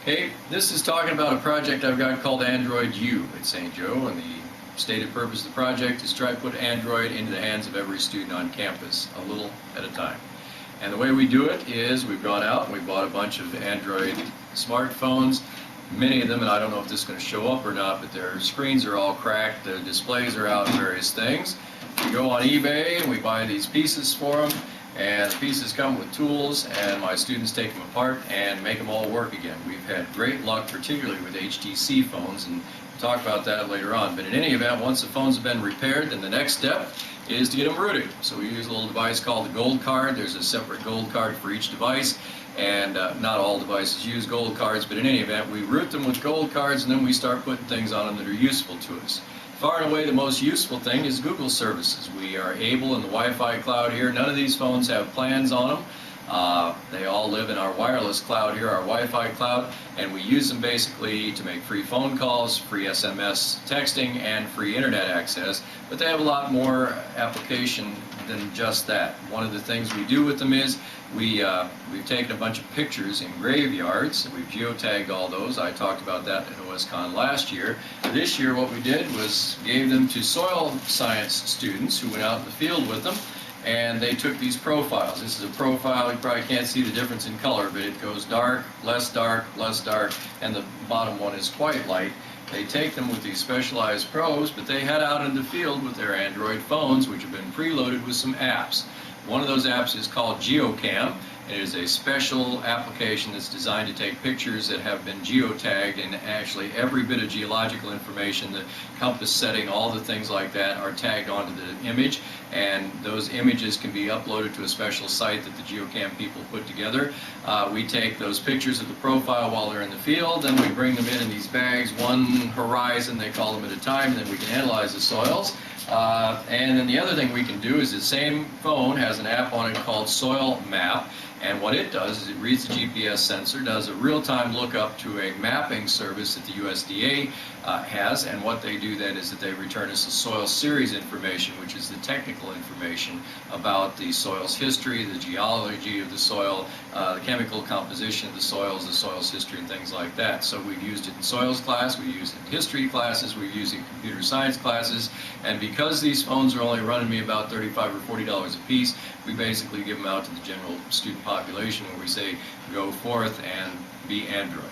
Okay, this is talking about a project I've got called Android U at St. Joe, and the stated purpose of the project is to try to put Android into the hands of every student on campus, a little at a time. And the way we do it is we've gone out and we bought a bunch of Android smartphones, many of them, and I don't know if this is going to show up or not, but their screens are all cracked, the displays are out, various things. We go on eBay and we buy these pieces for them, and the pieces come with tools, and my students take them apart and make them all work again. We've had great luck, particularly with HTC phones, and we'll talk about that later on. But in any event, once the phones have been repaired, then the next step is to get them rooted. So we use a little device called the Gold Card. There's a separate Gold Card for each device, and not all devices use Gold Cards, but in any event, we root them with Gold Cards, and then we start putting things on them that are useful to us. Far and away the most useful thing is Google services. We are able in the Wi-Fi cloud here, none of these phones have plans on them. They all live in our wireless cloud here, our Wi-Fi cloud, and we use them basically to make free phone calls, free SMS texting, and free internet access. But they have a lot more application than just that. One of the things we do with them is we've taken a bunch of pictures in graveyards. We've geotagged all those. I talked about that at OSCON last year. This year what we did was gave them to soil science students who went out in the field with them, and they took these profiles. This is a profile, you probably can't see the difference in color, but it goes dark, less dark, less dark, and the bottom one is quite light. They take them with these specialized probes, but they head out in the field with their Android phones, which have been preloaded with some apps. One of those apps is called GeoCam. It is a special application that's designed to take pictures that have been geotagged, and actually every bit of geological information, the compass setting, all the things like that are tagged onto the image, and those images can be uploaded to a special site that the GeoCam people put together. We take those pictures of the profile while they're in the field, then we bring them in these bags, one horizon, they call them at a time, then we can analyze the soils. And then the other thing we can do is the same phone has an app on it called Soil Map, and what it does is it reads the GPS sensor, does a real-time lookup to a mapping service that the USDA has, and what they do then is that they return us the soil series information, which is the technical information about the soil's history, the geology of the soil, the chemical composition of the soil's history, and things like that. So we've used it in soils class, we've used it in history classes, we've used it in computer science classes, and because these phones are only running me about $35 or $40 a piece, we basically give them out to the general student population where we say, go forth and be Android.